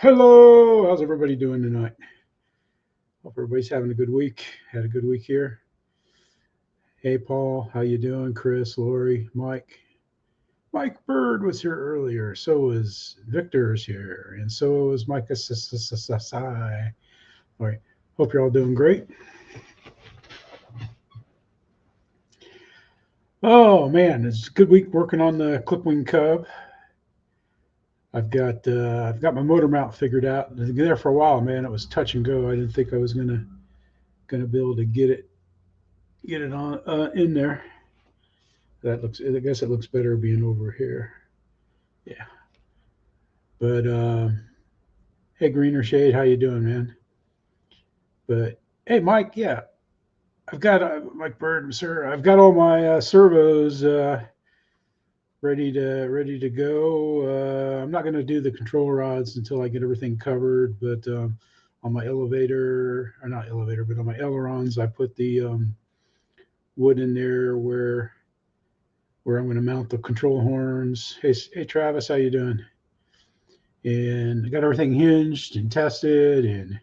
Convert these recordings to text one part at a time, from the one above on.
Hello, how's everybody doing tonight? Hope everybody's having a good week. Had a good week here. Hey, Paul, how you doing? Chris, Lori, Mike. Mike Bird was here earlier. So was Victor's here, and so was Micah Sai. All right, hope you're all doing great. Oh man, it's a good week working on the Clipwing Cub. I've got my motor mount figured out. I've been there for a while, man. It was touch and go. I didn't think I was gonna be able to get it on in there. That looks. I guess it looks better being over here. Yeah. But hey, Greener Shade, how you doing, man? But hey, Mike. Yeah, I've got Mike Bird, sir. I've got all my servos ready to go. I'm not going to do the control rods until I get everything covered. But on my elevator, or not elevator, but on my ailerons, I put the wood in there where I'm going to mount the control horns. Hey, Travis, how you doing? And I got everything hinged and tested, and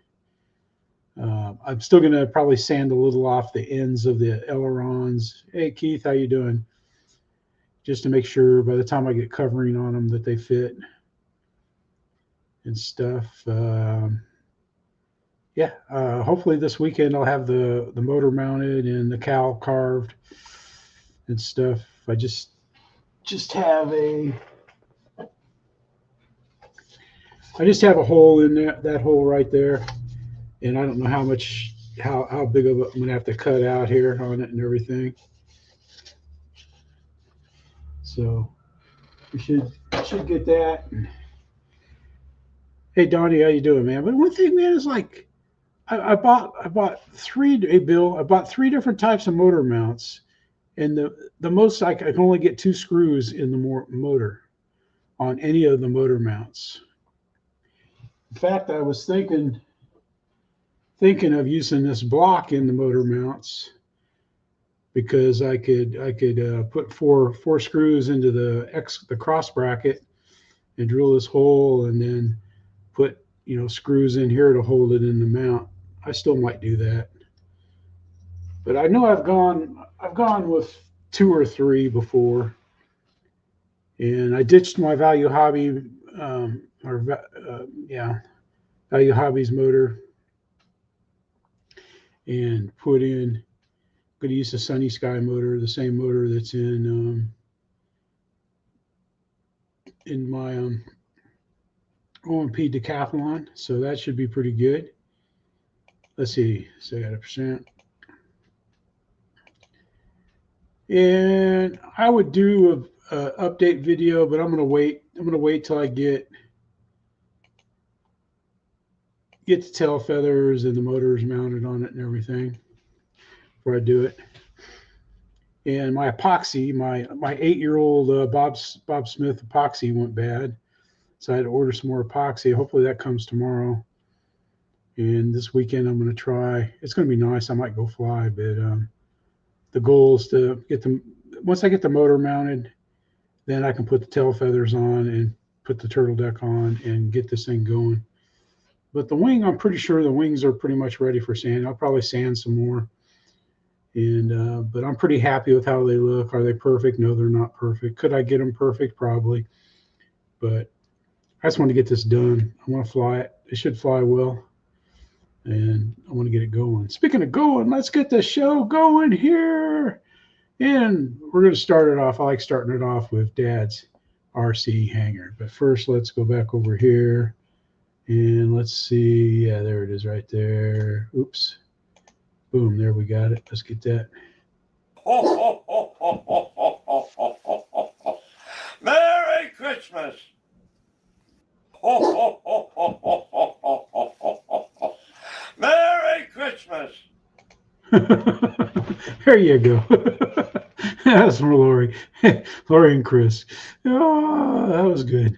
I'm still going to probably sand a little off the ends of the ailerons. Hey, Keith, how you doing? Just to make sure by the time I get covering on them that they fit and stuff. Yeah, hopefully this weekend I'll have the motor mounted and the cowl carved and stuff. I just have a hole in that hole right there, and I don't know how big of it I'm gonna have to cut out here on it and everything. So we should get that. Hey Donnie, how you doing, man? But one thing, man, is like I bought three different types of motor mounts, and the most I can only get 2 screws in the motor on any of the motor mounts. In fact, I was thinking of using this block in the motor mounts because I could put four screws into the cross bracket and drill this hole, and then put screws in here to hold it in the mount. I still might do that, but I know I've gone with 2 or 3 before, and I ditched my Value Hobby Value Hobbies motor and put in. I'm going to use the Sunny Sky motor, the same motor that's in my OMP decathlon, so that should be pretty good. Let's see, so I got 1%. And I would do a update video, but I'm gonna wait till I get the tail feathers and the motors mounted on it and everything before I do it. And my epoxy, my 8-year-old Bob Smith epoxy went bad, so I had to order some more epoxy. Hopefully that comes tomorrow. And this weekend I'm going to try. It's going to be nice. I might go fly, but the goal is to get them. Once I get the motor mounted, then I can put the tail feathers on and put the turtle deck on and get this thing going. But the wing, I'm pretty sure the wings are pretty much ready for sand. I'll probably sand some more. And but I'm pretty happy with how they look. Are they perfect? No, they're not perfect. Could I get them perfect? Probably. But I just want to get this done. I want to fly it. It should fly well. And I want to get it going. Speaking of going, let's get the show going here. And we're going to start it off. I like starting it off with Dad's RC hangar. But first, let's go back over here. And let's see. Yeah, there it is right there. Oops. Boom, there we got it. Let's get that. Merry Christmas. Merry Christmas. There you go. That's from Lori. Lori and Chris. Oh, that was good.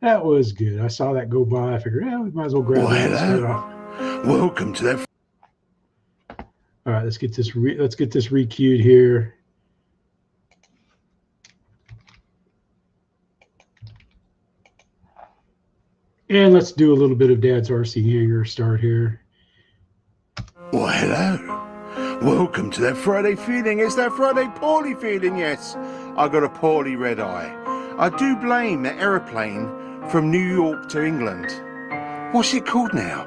That was good. I saw that go by. I figured, we might as well grab that and start off. Welcome to that. All right, let's get this recued here. And let's do a little bit of Dad's RC Hangar start here. Well, hello. Welcome to that Friday feeling. It's that Friday poorly feeling, yes. I got a poorly red eye. I do blame the aeroplane from New York to England. What's it called now?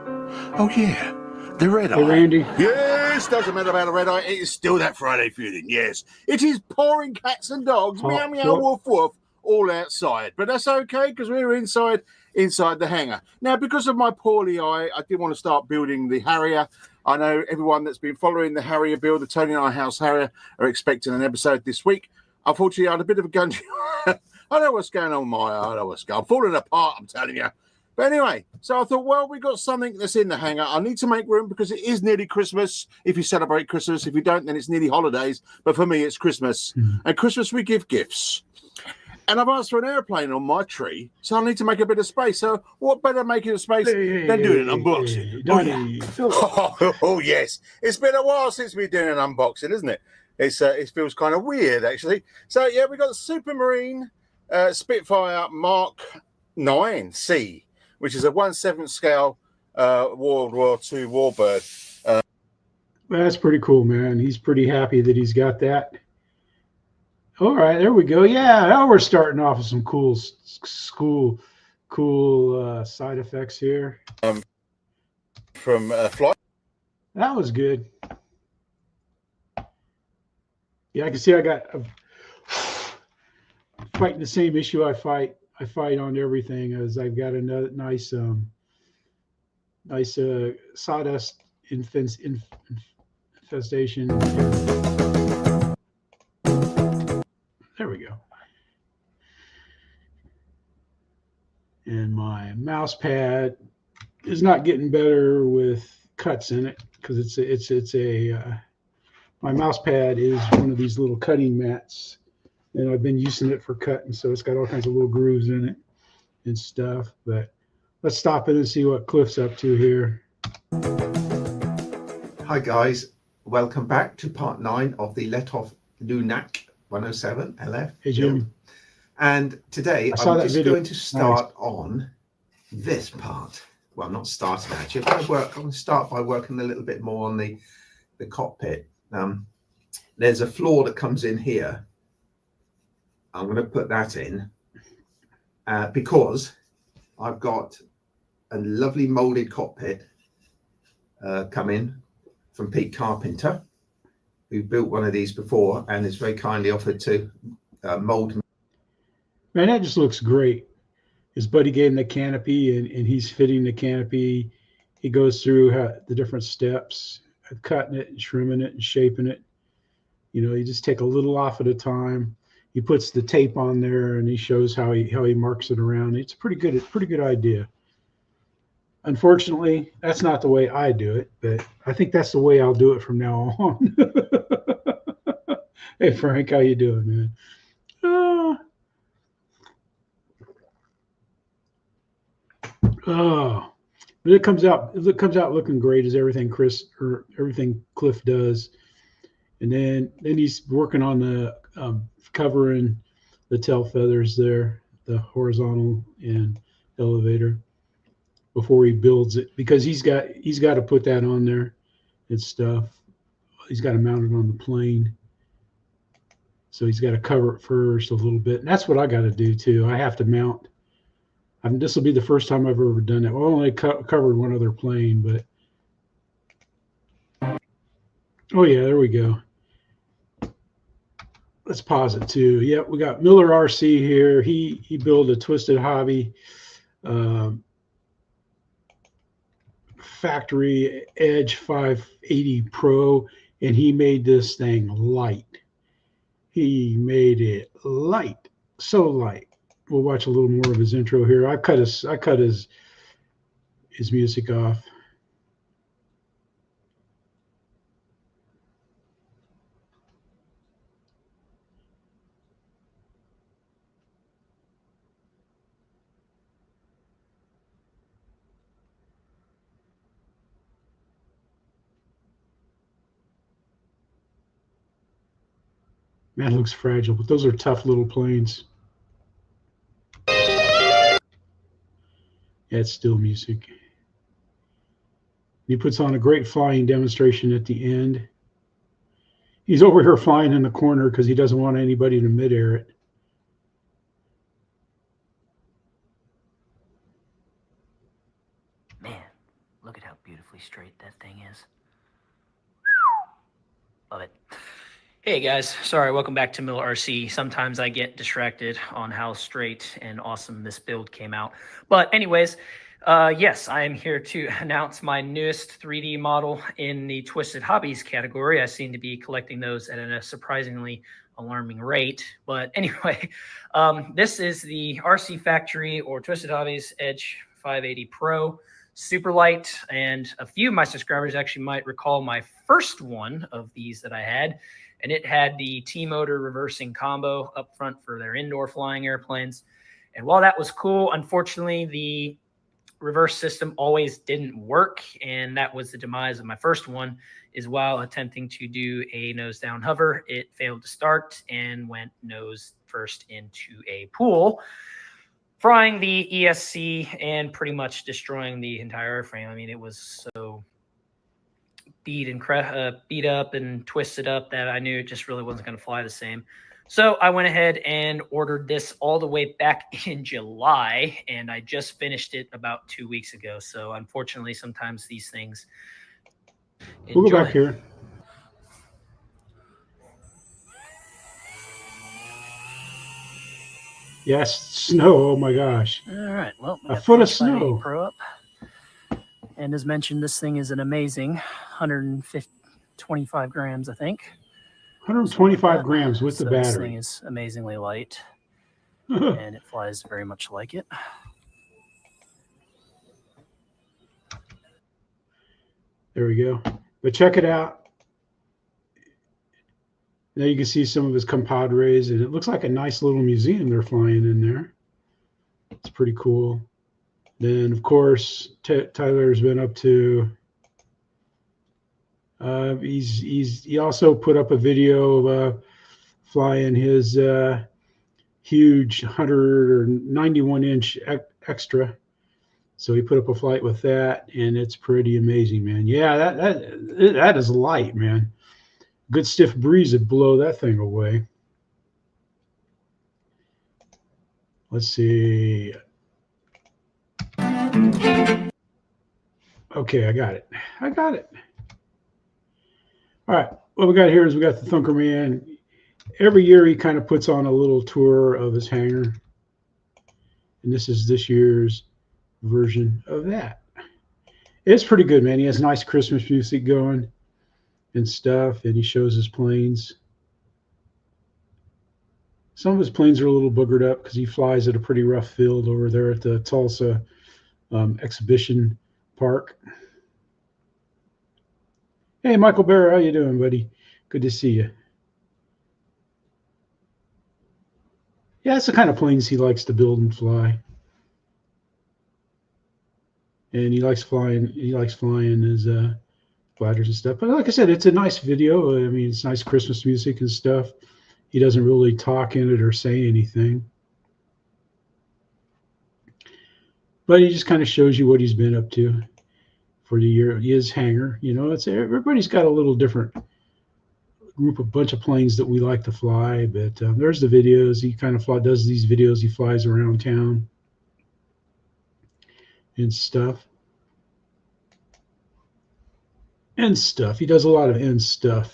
Oh, yeah, the red Hey, eye. Randy. Yes, doesn't matter about a red eye. It is still that Friday feeling, yes. It is pouring cats and dogs, meow, meow, woof, woof, all outside. But that's okay, because we're inside the hangar. Now, because of my poorly eye, I did want to start building the Harrier. I know everyone that's been following the Harrier build, the Tony and I House Harrier, are expecting an episode this week. Unfortunately, I had a bit of a gun. I know what's going on, I know what's going on. I'm falling apart, I'm telling you. But anyway, so I thought, well, we got something that's in the hangar. I need to make room because it is nearly Christmas. If you celebrate Christmas, if you don't, then it's nearly holidays. But for me, it's Christmas. And Christmas, we give gifts. And I've asked for an airplane on my tree, so I need to make a bit of space. So what better making a space than doing an unboxing? Oh, yes. It's been a while since we've been doing an unboxing, isn't it? It feels kind of weird, actually. So, yeah, we've got the Supermarine Spitfire Mk.IX, which is a 1/7 scale World War II warbird. That's pretty cool, man. He's pretty happy that he's got that. All right, there we go. Yeah, now we're starting off with some cool side effects here. From Flight. That was good. Yeah, I can see I'm fighting the same issue I fight on everything, as I've got a nice sawdust infestation. There we go. And my mouse pad is not getting better with cuts in it, because my mouse pad is one of these little cutting mats, and I've been using it for cutting, so it's got all kinds of little grooves in it and stuff. But let's stop it and see what Cliff's up to here. Hi guys, welcome back to part 9 of the let off Lunak 107 LF. Hey Jim. And today I'm just going to start on this part. Well, not starting actually. I'm going to start by working a little bit more on the cockpit. There's a floor that comes in here. I'm going to put that in because I've got a lovely molded cockpit coming from Pete Carpenter, who built one of these before and has very kindly offered to mold. Man, that just looks great. His buddy gave him the canopy, and he's fitting the canopy. He goes through the different steps of cutting it and trimming it and shaping it. You know, you just take a little off at a time. He puts the tape on there, and he shows how he marks it around. It's pretty good idea. Unfortunately, that's not the way I do it, but I think that's the way I'll do it from now on. Hey Frank, how you doing, man? But it comes out looking great, as everything Cliff does. And then he's working on the covering the tail feathers there, the horizontal and elevator, before he builds it, because he's got to put that on there and stuff. He's got to mount it on the plane, so he's got to cover it first a little bit. And that's what I got to do too. I have to mount. This will be the first time I've ever done that. Well, I only covered one other plane, but oh yeah, there we go. Let's pause it too. Yeah, we got Miller RC here. He built a twisted hobby Factroy Edge 580 Pro, and he made this thing light. He made it light, so light. We'll watch a little more of his intro here. I cut his music off. Man, it looks fragile, but those are tough little planes. Yeah, it's still music. He puts on a great flying demonstration at the end. He's over here flying in the corner because he doesn't want anybody to midair it. Man, look at how beautifully straight that thing is. Love it. Hey guys, sorry, welcome back to Mill RC. Sometimes I get distracted on how straight and awesome this build came out. But anyways, yes, I am here to announce my newest 3D model in the Twisted Hobbies category. I seem to be collecting those at a surprisingly alarming rate. But anyway, this is the RC Factory or Twisted Hobbies Edge 580 Pro. Super light, and a few of my subscribers actually might recall my first one of these that I had, and it had the T-motor reversing combo up front for their indoor flying airplanes. And while that was cool, unfortunately, the reverse system always didn't work, and that was the demise of my first one, is while attempting to do a nose-down hover, it failed to start and went nose first into a pool, frying the ESC and pretty much destroying the entire airframe. I mean, it was so beat up and twisted up that I knew it just really wasn't going to fly the same. So I went ahead and ordered this all the way back in July, and I just finished it about 2 weeks ago. So unfortunately, sometimes these things. We'll go back here. Yes, snow. Oh my gosh. All right. Well, a foot of snow. Pro up. And as mentioned, this thing is an amazing 125 grams, I think. 125 grams with the battery. This thing is amazingly light, and it flies very much like it. There we go. But check it out. Now you can see some of his compadres, and it looks like a nice little museum they're flying in there. It's pretty cool. Then, of course, Tyler's been up to. He also put up a video of flying his huge 191-inch extra. So he put up a flight with that, and it's pretty amazing, man. Yeah, that is light, man. Good stiff breeze would blow that thing away. Let's see. Okay, I got it. All right, what we got here is we got the Thunker Man. Every year he kind of puts on a little tour of his hangar. And this is this year's version of that. It's pretty good, man. He has nice Christmas music going and stuff, and he shows his planes. Some of his planes are a little boogered up because he flies at a pretty rough field over there at the Tulsa exhibition park. Hey, Michael Bear, how you doing, buddy? Good to see you. Yeah, it's the kind of planes he likes to build and fly. And he likes flying his gliders and stuff. But like I said, it's a nice video. I mean, it's nice Christmas music and stuff. He doesn't really talk in it or say anything. But he just kind of shows you what he's been up to for the year. His hangar, you know, it's everybody's got a little different bunch of planes that we like to fly. But there's the videos. He kind of does these videos. He flies around town and stuff. He does a lot of end stuff.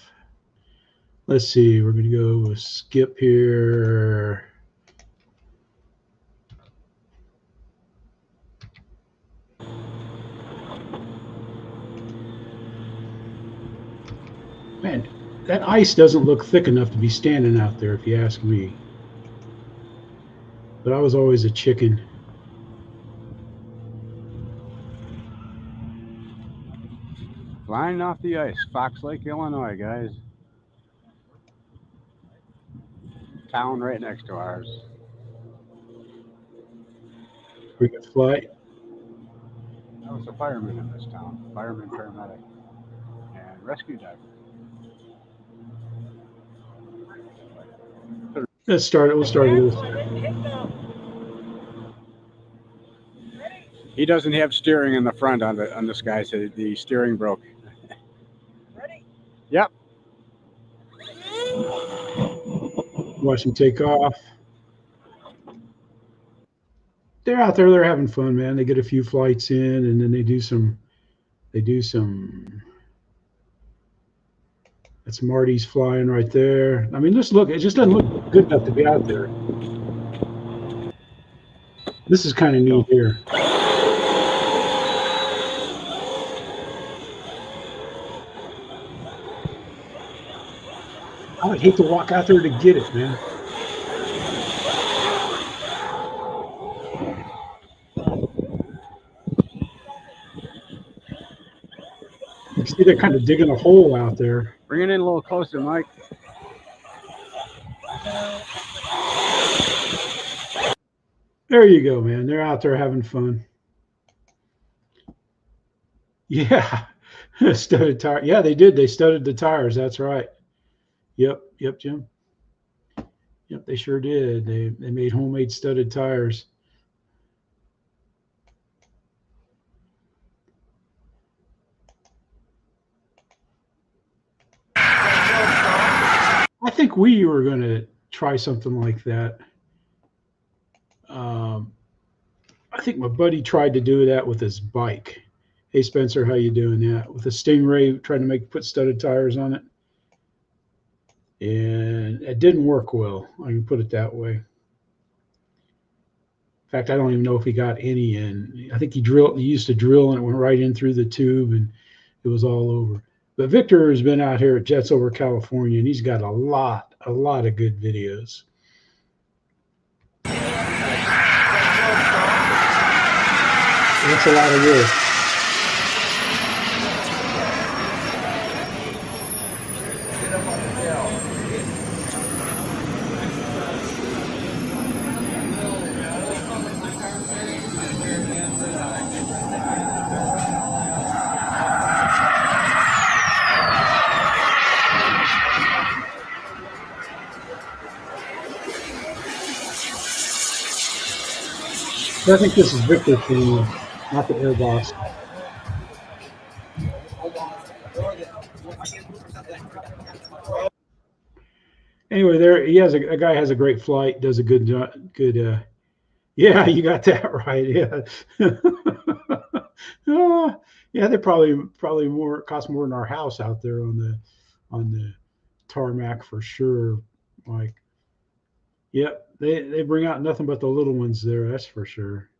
Let's see. We're going to go with skip here. Man, that ice doesn't look thick enough to be standing out there, if you ask me. But I was always a chicken. Flying off the ice, Fox Lake, Illinois, guys. Town right next to ours. We could fly. I was a fireman in this town. Fireman, paramedic, and rescue diver. Let's start it. We'll start with this. He doesn't have steering in the front on this guy, so the steering broke. Ready? Yep. Watch them take off. They're out there. They're having fun, man. They get a few flights in, and then they do some. That's Marty's flying right there. I mean, just look. It just doesn't look good enough to be out there. This is kind of neat here. I would hate to walk out there to get it, man. You see they're kind of digging a hole out there. Bring it in a little closer, Mike. There you go, man. They're out there having fun. Yeah. Studded tire. Yeah, they did. They studded the tires. That's right. Yep, Jim. Yep, they sure did. They made homemade studded tires. I think we were going to try something like that. I think my buddy tried to do that with his bike. Hey, Spencer, how you doing that? With a Stingray, trying to put studded tires on it. And it didn't work well. I can put it that way. In fact, I don't even know if he got any in. I think he used to drill and it went right in through the tube and it was all over. But Victor has been out here at Jets Over California and he's got a lot of good videos. That's a lot of work. I think this is Victor Tame, not the Air Boss. Anyway, there he has a guy has a great flight, does a good. Yeah, you got that right. Yeah, yeah, they probably cost more than our house out there on the tarmac for sure, Mike. Yep. They bring out nothing but the little ones there, that's for sure.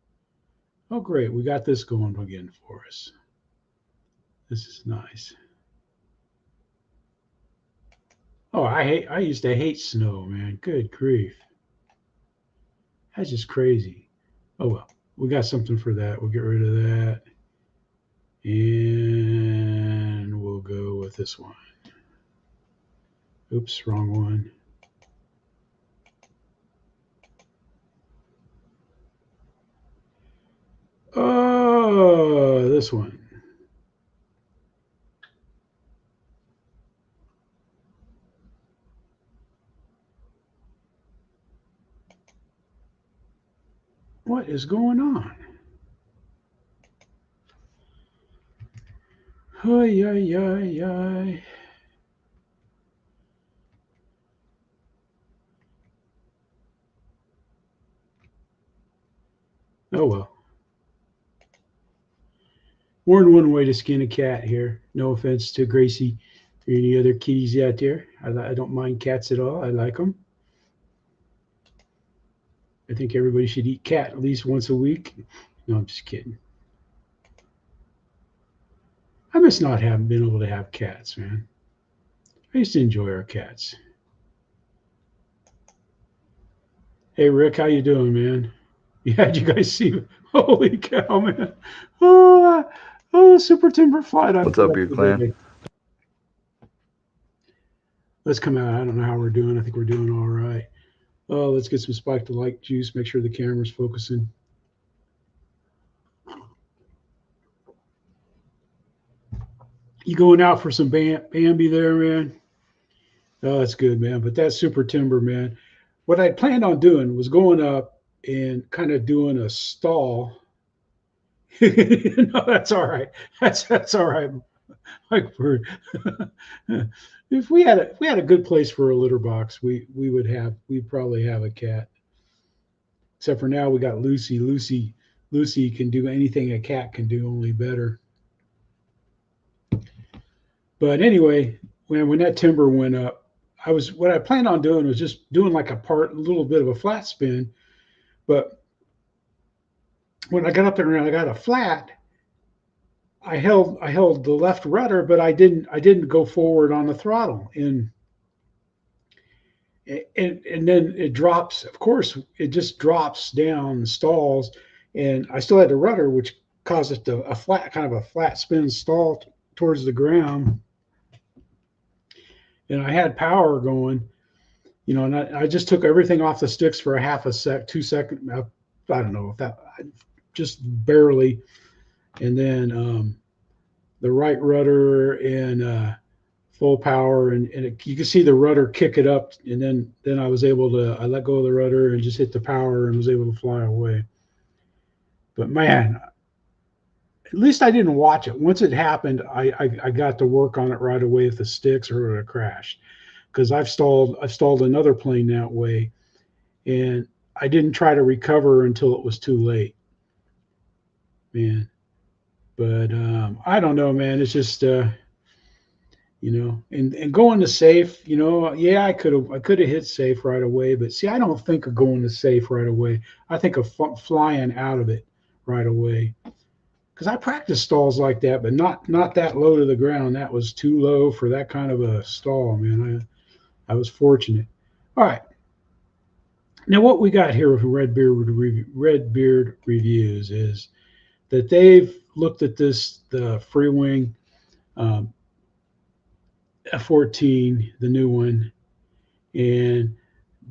Oh, great. We got this going again for us. This is nice. Oh, I used to hate snow, man. Good grief. That's just crazy. Oh, well, we got something for that. We'll get rid of that. And we'll go with this one. Oops, wrong one. Oh, this one. What is going on? Ay, ay, ay, ay. Oh, well. More than one way to skin a cat here. No offense to Gracie or any other kitties out there. I don't mind cats at all. I like them. I think everybody should eat cat at least once a week. No, I'm just kidding. I miss not having been able to have cats, man. I used to enjoy our cats. Hey, Rick, how you doing, man? Yeah, did you guys see? Holy cow, man. Oh, Super Timber Flight. What's up, Beard Clan? Let's come out. I don't know how we're doing. I think we're doing all right. Oh, let's get some Spike to Light juice. Make sure the camera's focusing. You going out for some Bambi there, man? Oh, that's good, man. But that's Super Timber, man. What I planned on doing was going up and kind of doing a stall No, that's all right. That's all right, Mike Bird. If we had a good place for a litter box, we'd probably have a cat. Except for now we got Lucy. Lucy can do anything a cat can do, only better. But anyway, when that timber went up, what I planned on doing was just doing like a little bit of a flat spin. But when I got up there and I got a flat, I held the left rudder, but I didn't go forward on the throttle, and then it drops. Of course, it just drops down, stalls, and I still had the rudder, which caused it to kind of a flat spin stall towards the ground. And I had power going, and I just took everything off the sticks for a 2 second. I don't know if that, just barely. And then the right rudder and full power, and you can see the rudder kick it up. And then I was able to, I let go of the rudder and just hit the power and was able to fly away. But man, at least I didn't watch it. Once it happened, I got to work on it right away with the sticks, or it would have crashed. Because I've stalled another plane that way, and I didn't try to recover until it was too late. Man, but I don't know, man. It's just and going to safe, yeah, I could have hit safe right away, but see, I don't think of going to safe right away. I think of flying out of it right away. Because I practiced stalls like that, but not that low to the ground. That was too low for that kind of a stall, man. I was fortunate. All right. Now what we got here with RedBeard Reviews is that they've looked at the free wing F-14, the new one, and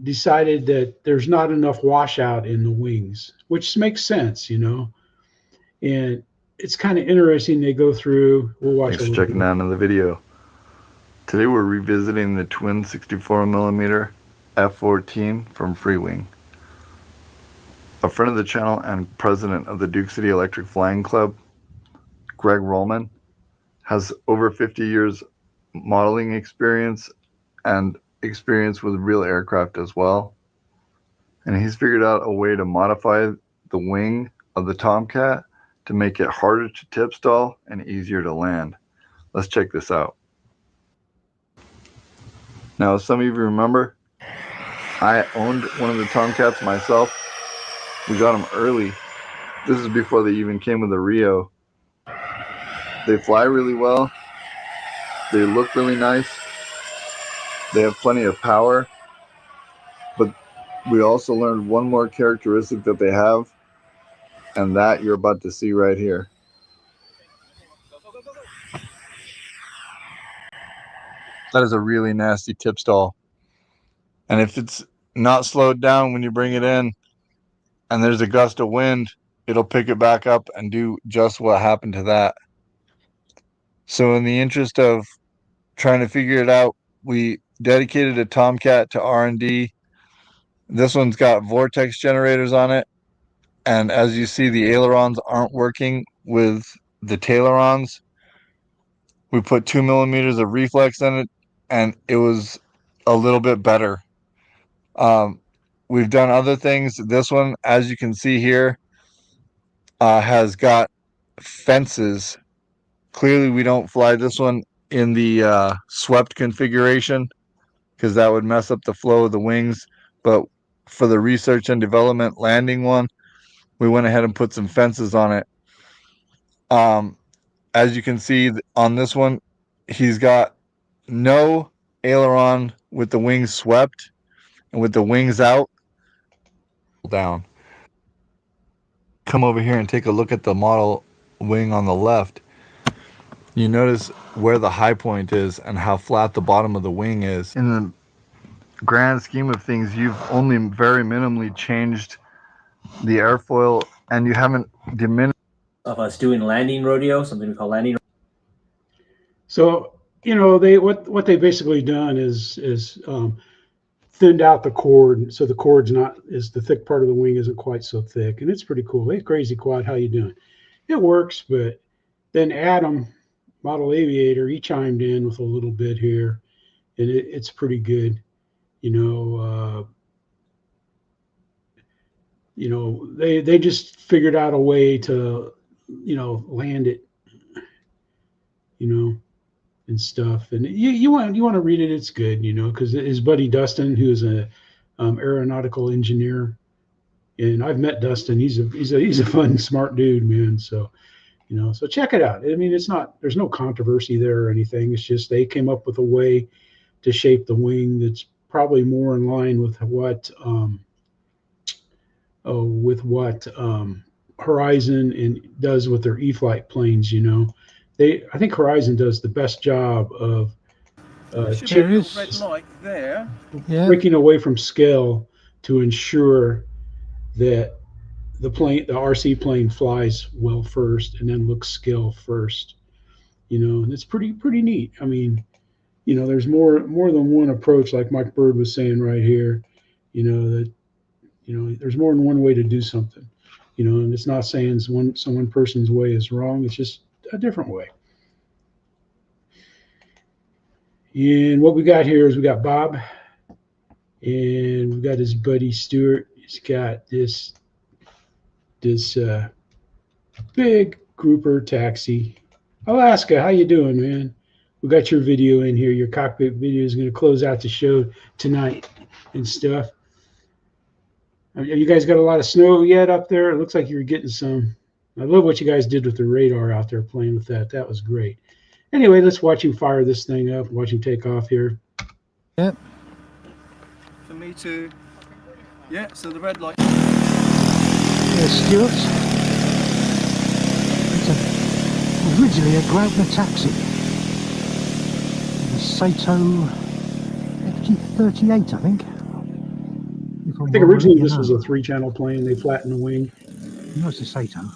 decided that there's not enough washout in the wings, which makes sense, And it's kind of interesting. They go through. We'll watch. Thanks for checking out on the video. Today we're revisiting the twin 64mm F-14 from Freewing. A friend of the channel and president of the Duke City Electric Flying Club, Greg Rollman, has over 50 years modeling experience and experience with real aircraft as well. And he's figured out a way to modify the wing of the Tomcat to make it harder to tip stall and easier to land. Let's check this out. Now, as some of you remember, I owned one of the Tomcats myself. We got them early. This is before they even came with a Rio. They fly really well. They look really nice. They have plenty of power. But we also learned one more characteristic that they have, and that you're about to see right here. That is a really nasty tip stall. And if it's not slowed down when you bring it in and there's a gust of wind, it'll pick it back up and do just what happened to that. So in the interest of trying to figure it out, we dedicated a Tomcat to R&D. This one's got vortex generators on it. And as you see, the ailerons aren't working with the tailerons. We put 2mm of reflex in it, and it was a little bit better. We've done other things. This one, as you can see here, has got fences. Clearly, we don't fly this one in the swept configuration because that would mess up the flow of the wings. But for the research and development landing one, we went ahead and put some fences on it. As you can see on this one, he's got no aileron with the wings swept, and with the wings out, down. Come over here and take a look at the model wing on the left. You notice where the high point is and how flat the bottom of the wing is. In the grand scheme of things, you've only very minimally changed the airfoil, and you haven't diminished of us doing landing rodeo, something we call landing. So what they basically done is thinned out the cord, so the cord's not, is the thick part of the wing isn't quite so thick, and it's pretty cool. Hey, Crazy Quad, how you doing? it works. But then Adam, Model Aviator, he chimed in with a little bit here, and it's pretty good. They just figured out a way to, land it, and stuff. And you want to read it. It's good, because his buddy Dustin, who's a aeronautical engineer, and I've met Dustin. He's a fun, smart dude, man. So, so check it out. I mean, there's no controversy there or anything. It's just they came up with a way to shape the wing that's probably more in line with what Horizon does with their E-flite planes. I think Horizon does the best job of red light there. breaking away from scale to ensure that the RC plane flies well first and then looks scale first. And it's pretty neat. I mean, there's more than one approach, like Mike Bird was saying right here. There's more than one way to do something. And it's not saying one person's way is wrong. It's just a different way. And what we got here is we got Bob, and we've got his buddy Stewart. He's got this big grouper taxi. Alaska, how you doing, man? We got your video in here. Your cockpit video is going to close out the show tonight and stuff. You guys got a lot of snow yet up there? It looks like you're getting some. I love what you guys did with the radar out there, playing with that. That was great. Anyway, let's watch him fire this thing up. Watch him take off here. Yep. For me too. Yeah, so the red light. There's Stewart. It's originally a GROUPNER taxi. The SAITO FG-36, I think. I think originally this was a 3-channel plane. They flattened the wing. No, it's a SAITO.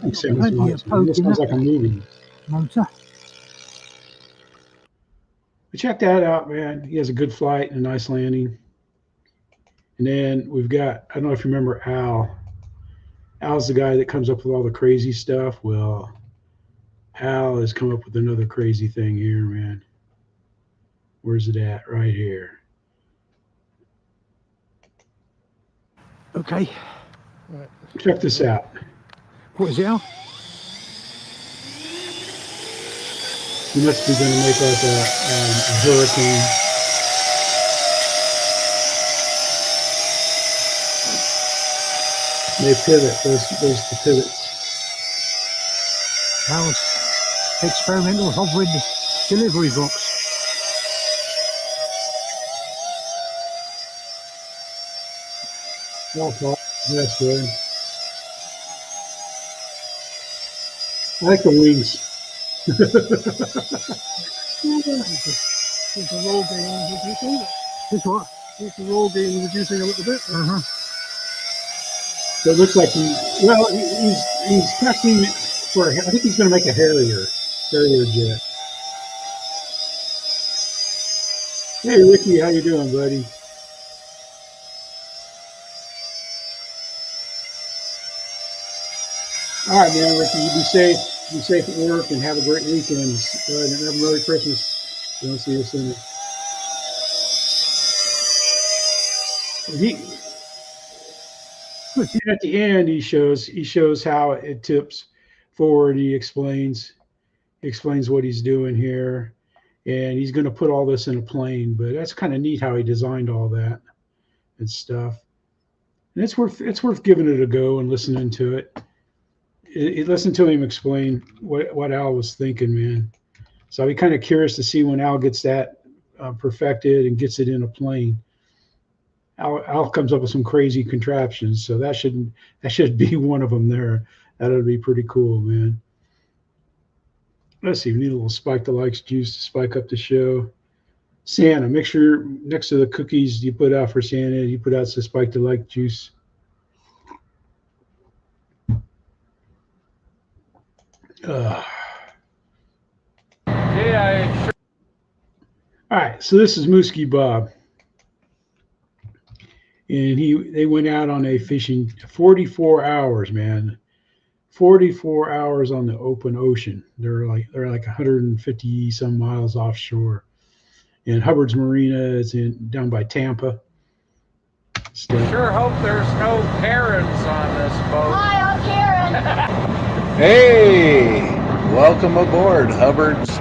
It sounds like a movie. Motor. But check that out, man. He has a good flight and a nice landing. And then we've got, I don't know if you remember Al. Al's the guy that comes up with all the crazy stuff. Well, Al has come up with another crazy thing here, man. Where's it at? Right here. Okay. Right. Check this out. What is it, Al? He must be going to make like a hurricane. They pivot. Those the pivots. Al's experimental hovering delivery box. That's good. I like the wings. It's a roll game reducing. It's what? It's a roll game reducing a little bit. So it looks like he's testing for. I think he's going to make a Harrier jet. Hey Ricky, how you doing, buddy? All right, man, Ricky, you be safe. Be safe at work and have a great weekend. And have a Merry Christmas. Don't see you soon. At the end, he shows how it tips forward. He explains what he's doing here, and he's going to put all this in a plane. But that's kind of neat how he designed all that and stuff. And it's worth giving it a go and listening to it. Listen to him explain what Al was thinking, man. So I'll be kind of curious to see when Al gets that perfected and gets it in a plane. Al comes up with some crazy contraptions, so that should be one of them there. That would be pretty cool, man. Let's see, we need a little Spike the Likes juice to spike up the show. Santa, make sure next to the cookies you put out for Santa, you put out some Spike Delight juice. Yeah. All right, so this is Moosky Bob, and they went out on a fishing 44 hours, man. 44 hours on the open ocean. They're like 150 some miles offshore. And Hubbard's Marina is down by Tampa. Sure hope there's no Karens on this boat. Hi, I'm Karen. Hey, welcome aboard Hubbard's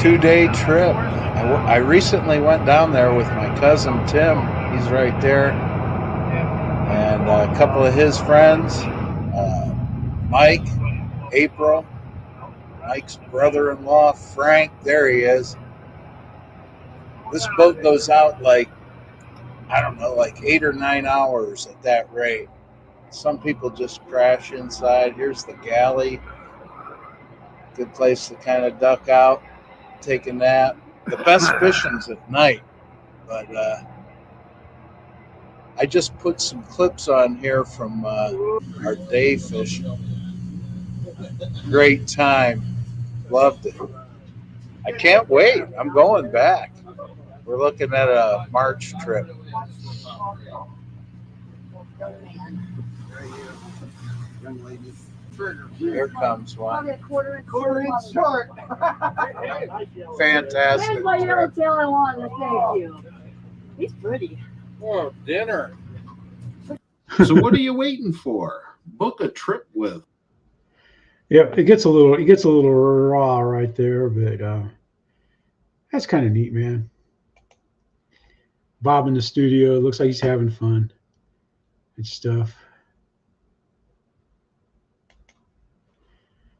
2-day trip. I recently went down there with my cousin Tim. He's right there. And a couple of his friends, Mike, April, Mike's brother-in-law, Frank. There he is. This boat goes out like 8 or 9 hours at that rate. Some people just crash inside. Here's the galley. Good place to kind of duck out, take a nap. The best fishing's at night, but I just put some clips on here from our day fishing. Great time. Loved it. I can't wait. I'm going back. We're looking at a March trip. Here comes one. Quarter inch short. Fantastic. There's my yellowtail I wanted to thank you. He's pretty. Oh, dinner. So what are you waiting for? Book a trip with. Yeah, it gets a little raw right there, but that's kind of neat, man. Bob in the studio, looks like he's having fun and stuff.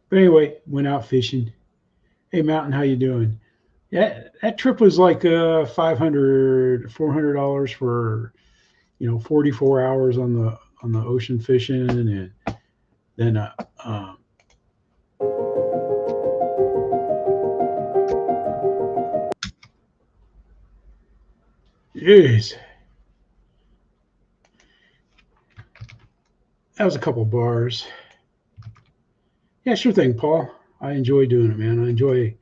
But anyway, went out fishing. Hey, Mountain, how you doing? Yeah, that trip was like $400 for 44 hours on the ocean fishing, and then jeez, that was a couple bars. Yeah, sure thing, Paul. I enjoy doing it, man. I enjoy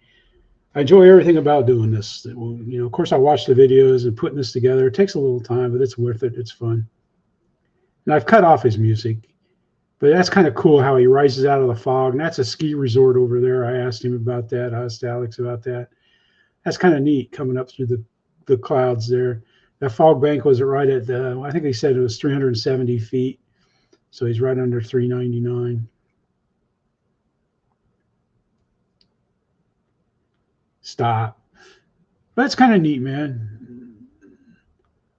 everything about doing this. Of course, I watch the videos and putting this together. It takes a little time, but it's worth it. It's fun. And I've cut off his music, but that's kind of cool how he rises out of the fog. And that's a ski resort over there. I asked him about that. I asked Alex about that. That's kind of neat coming up through the clouds there. That fog bank was right at I think they said it was 370 feet. So he's right under 399. Stop. That's kind of neat, man.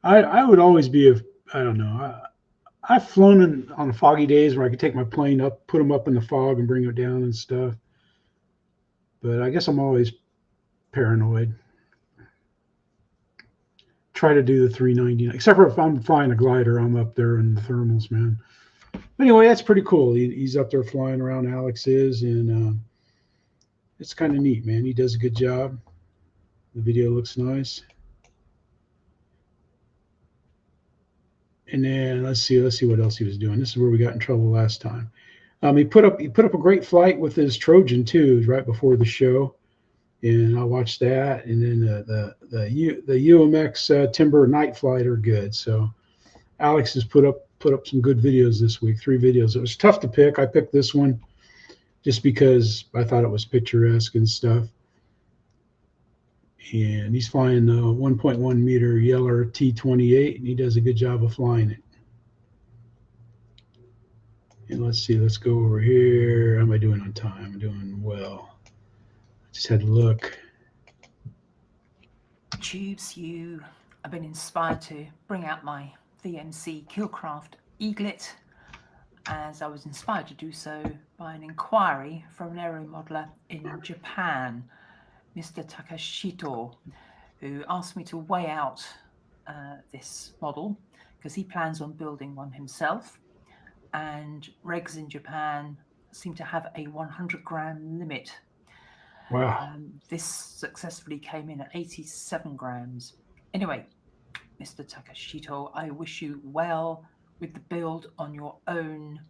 I would always be I don't know. I've flown on foggy days where I could take my plane up, put them up in the fog and bring it down and stuff. But I guess I'm always paranoid. Try to do the 399, except for if I'm flying a glider, I'm up there in the thermals, man. But anyway, that's pretty cool. He's up there flying around, Alex is, and it's kind of neat, man. He does a good job. The video looks nice. And then let's see what else he was doing. This is where we got in trouble last time. He put up a great flight with his Trojan too, right before the show, and I watched that. And then the UMX Timber night flight are good. So Alex has put up some good videos this week. 3 videos. It was tough to pick. I picked this one just because I thought it was picturesque and stuff. And he's flying the 1.1 meter Yeller T-28, and he does a good job of flying it. And let's see, let's go over here. How am I doing on time? I'm doing well. I just had to look. Tubes, I've been inspired to bring out my VMC Killcraft Eaglet, as I was inspired to do so by an inquiry from an aero modeler in Japan, Mr. Takashito, who asked me to weigh out this model because he plans on building one himself, and regs in Japan seem to have a 100-gram limit. Wow. This successfully came in at 87 grams. Anyway, Mr. Takashito, I wish you well with the build on your own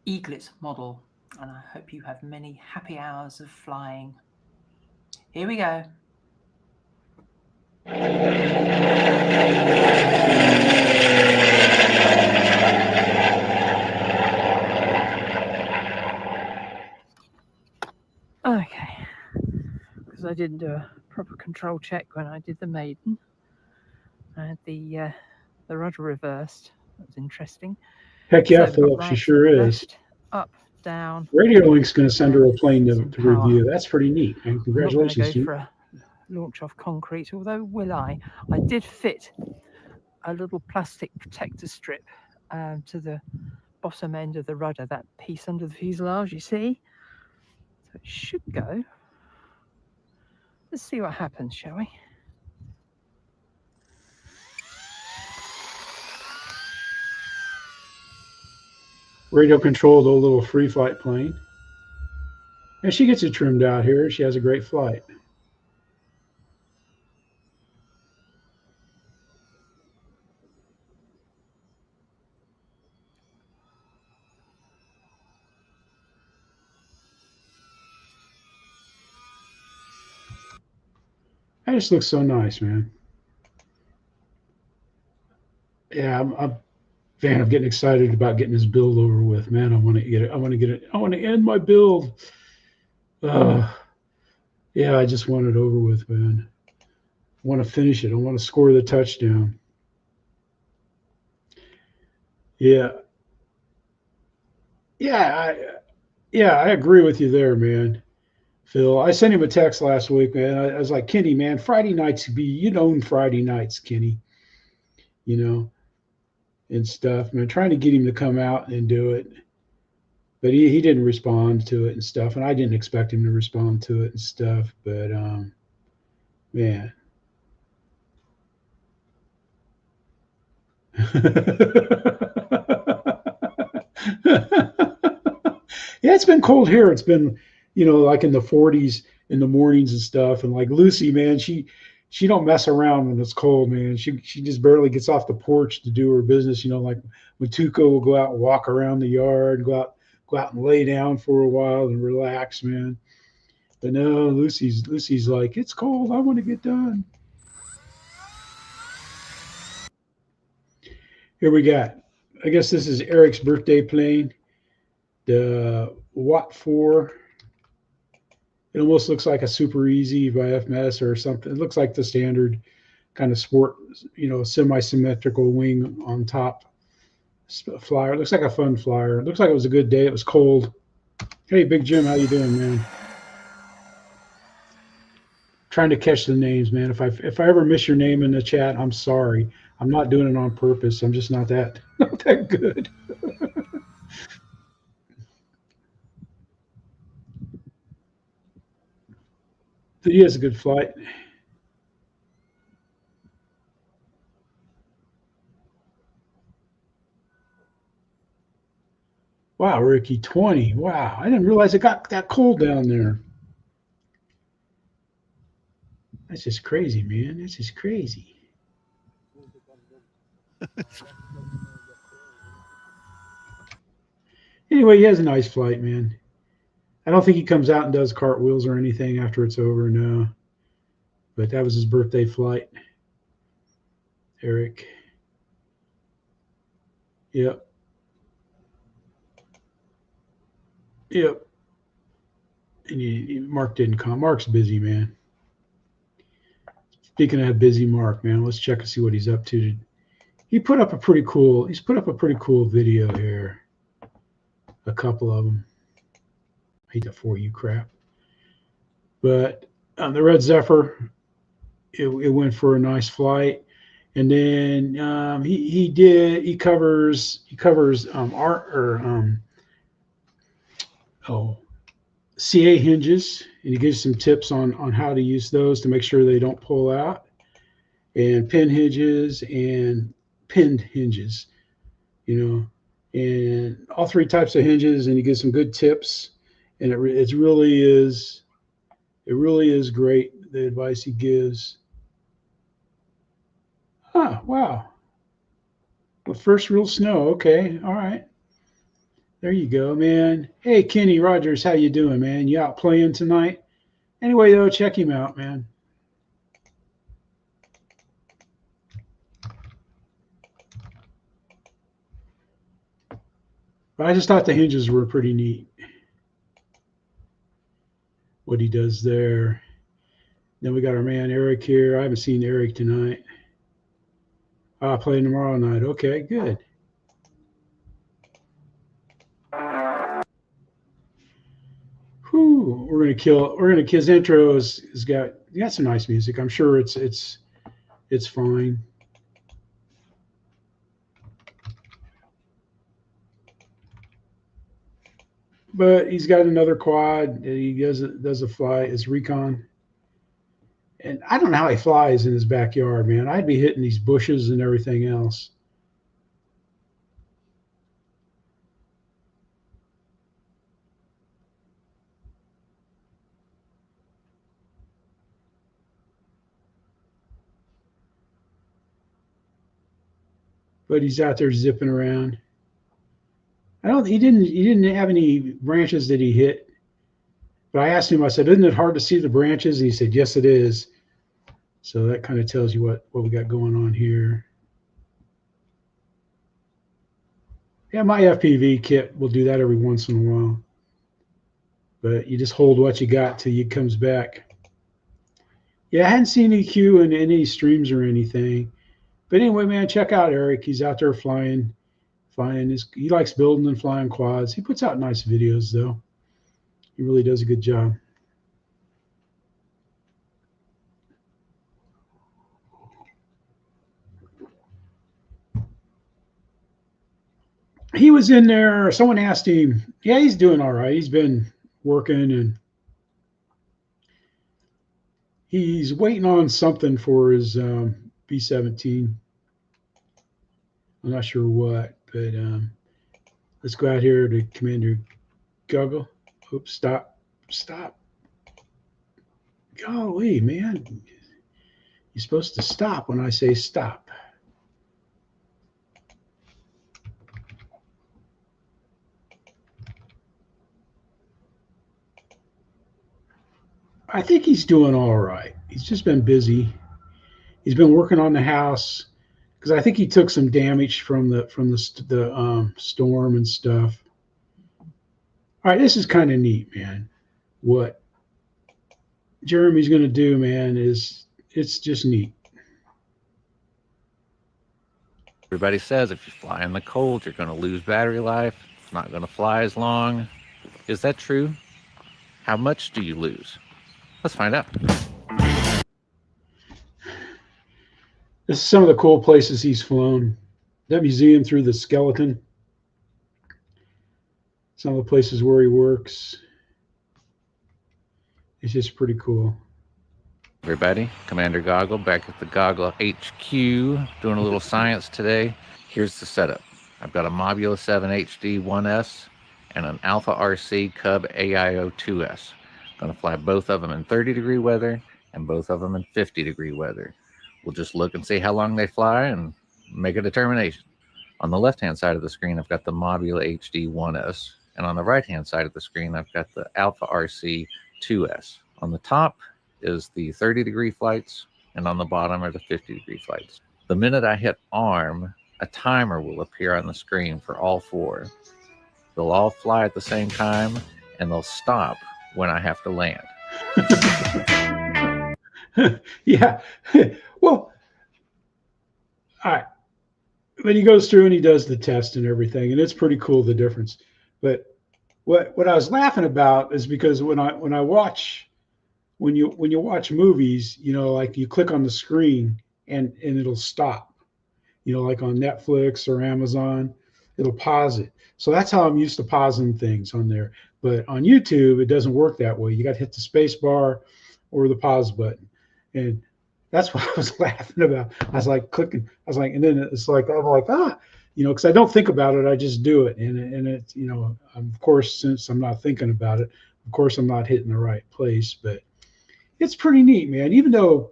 Eaglet model, and I hope you have many happy hours of flying. Here we go. Okay, because I didn't do a proper control check when I did the maiden. I had the rudder reversed. That was interesting. Heck yeah, So Philip, right she sure is. left, up, down. Radio Link's going to send her a plane to power. review. That's pretty neat. And congratulations. I'm not going to go for a launch off concrete, although will I? I did fit a little plastic protector strip to the bottom end of the rudder, that piece under the fuselage, you see? So it should go. Let's see what happens, shall we? Radio controlled old little free flight plane. And she gets it trimmed out here. She has a great flight. That just looks so nice, man. Yeah, I'm a fan of getting excited about getting this build over with, man. I want to get it. I want to get it. I want to end my build. Yeah, I just want it over with, man. I want to finish it. I want to score the touchdown. Yeah. I agree with you there, man. Phil, I sent him a text last week, man. I was like, Kenny, man, Friday nights you'd own Friday nights, Kenny, and stuff. Man, trying to get him to come out and do it, but he didn't respond to it and stuff, and I didn't expect him to respond to it and stuff. But man. Yeah, it's been cold here. It's been, like in the 40s in the mornings and stuff. And like Lucy, man, she don't mess around when it's cold, man. She just barely gets off the porch to do her business. Like when Tuco will go out and walk around the yard, go out and lay down for a while and relax, man. But no, Lucy's like, it's cold. I want to get done. Here we got, I guess this is Eric's birthday plane, the Watt 4. It almost looks like a Super Easy by FMS or something. It looks like the standard kind of sport, semi-symmetrical wing on top flyer. It looks like a fun flyer. It looks like it was a good day. It was cold. Hey, Big Jim, how you doing, man? Trying to catch the names, man. If I ever miss your name in the chat, I'm sorry. I'm not doing it on purpose. I'm just not that good. But he has a good flight. Wow, Ricky, 20. Wow, I didn't realize it got that cold down there. That's just crazy, man. That's just crazy. Anyway, he has a nice flight, man. I don't think he comes out and does cartwheels or anything after it's over, no. But that was his birthday flight. Eric. Yep. And Mark didn't come. Mark's busy, man. Speaking of busy Mark, man, let's check and see what he's up to. He's put up a pretty cool video here. A couple of them. I hate that for you crap. But the Red Zephyr, it went for a nice flight. And then he covers CA hinges, and he gives some tips on how to use those to make sure they don't pull out, and pin hinges and pinned hinges, and all three types of hinges, and he gives some good tips, and it really is It really is great, the advice he gives. Huh, wow. The first real snow. Okay, all right. There you go, man. Hey, Kenny Rogers, how you doing, man? You out playing tonight? Anyway, though, check him out, man. But I just thought the hinges were pretty neat. What he does there. Then we got our man Eric here. I haven't seen Eric tonight. Playing tomorrow night. Okay, good. Whew, we're gonna kill. His intro has got some nice music. I'm sure it's fine. But he's got another quad that he does a fly. It's Recon. And I don't know how he flies in his backyard, man. I'd be hitting these bushes and everything else. But he's out there zipping around. He didn't have any branches that he hit. But I asked him, I said, isn't it hard to see the branches? And he said, yes, it is. So that kind of tells you what we got going on here. Yeah, my FPV kit will do that every once in a while. But you just hold what you got till it comes back. Yeah, I hadn't seen EQ in any streams or anything. But anyway, man, check out Eric. He's out there flying. He likes building and flying quads. He puts out nice videos, though. He really does a good job. He was in there. Someone asked him. Yeah, he's doing all right. He's been working, and he's waiting on something for his B-17. I'm not sure what, but let's go out here to Commander Goggle. Oops, stop. Golly, man. You're supposed to stop when I say stop. I think he's doing all right. He's just been busy. He's been working on the house because I think he took some damage from the storm and stuff. All right, this is kind of neat, man. What Jeremy's going to do, man, it's just neat. Everybody says if you fly in the cold, you're going to lose battery life. It's not going to fly as long. Is that true? How much do you lose? Let's find out. This is some of the cool places he's flown. That museum through the skeleton. Some of the places where he works. It's just pretty cool. Everybody, Commander Goggle back at the Goggle HQ doing a little science today. Here's the setup. I've got a Mobula 7 HD 1S and an Alpha RC Cub AIO 2S. Going to fly both of them in 30-degree weather and both of them in 50-degree weather. We'll just look and see how long they fly and make a determination. On the left-hand side of the screen, I've got the Mobula HD 1S. And on the right-hand side of the screen, I've got the Alpha RC 2S. On the top is the 30-degree flights, and on the bottom are the 50-degree flights. The minute I hit arm, a timer will appear on the screen for all four. They'll all fly at the same time, and they'll stop when I have to land. Yeah. Well, all right. But he goes through and he does the test and everything, and it's pretty cool, the difference. But what I was laughing about is because when you watch movies, you know, like you click on the screen and it'll stop. You know, like on Netflix or Amazon, it'll pause it. So that's how I'm used to pausing things on there. But on YouTube, it doesn't work that way. You got to hit the space bar or the pause button. And that's what I was laughing about. I was like clicking. I was like, and then it's like, I'm like, you know, because I don't think about it. I just do it. And it's, you know, of course, since I'm not thinking about it, of course, I'm not hitting the right place. But it's pretty neat, man. Even though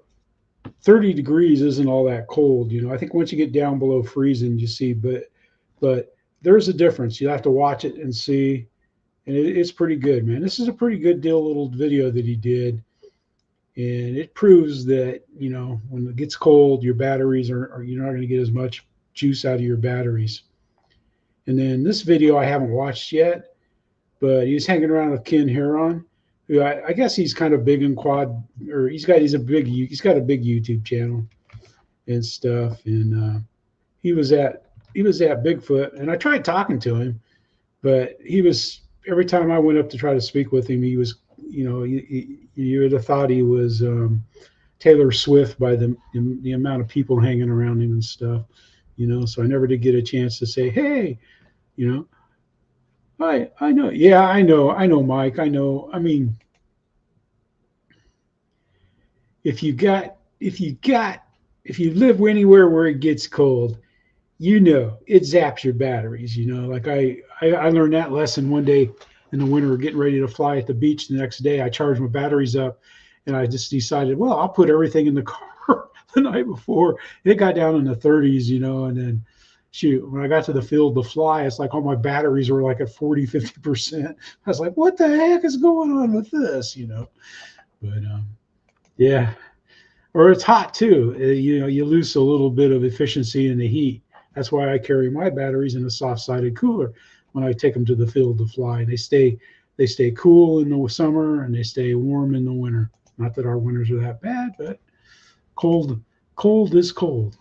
30 degrees isn't all that cold, you know, I think once you get down below freezing, you see, but there's a difference. You have to watch it and see, and it's pretty good, man. This is a pretty good little video that he did, and it proves that, you know, when it gets cold, your batteries are you're not going to get as much juice out of your batteries. And then this video I haven't watched yet, but he's hanging around with Ken Heron, who I guess he's kind of big in quad, or he's got a big YouTube channel and stuff. And he was at Bigfoot, and I tried talking to him, but he was, every time I went up to try to speak with him, he was, you know, you would have thought he was Taylor Swift by the amount of people hanging around him and stuff, you know. So I never did get a chance to say, hey, you know, I know, yeah, I know, Mike, I know. I mean, if you live anywhere where it gets cold, you know, it zaps your batteries, you know. Like I learned that lesson one day in the winter, getting ready to fly at the beach the next day. I charged my batteries up, and I just decided, well, I'll put everything in the car the night before. It got down in the 30s, you know, and then shoot, when I got to the field to fly, it's like all my batteries were like at 40, 50%. I was like, what the heck is going on with this, you know? But yeah, or it's hot too. You know, you lose a little bit of efficiency in the heat. That's why I carry my batteries in a soft-sided cooler when I take them to the field to fly. They stay cool in the summer and they stay warm in the winter. Not that our winters are that bad, but cold is cold.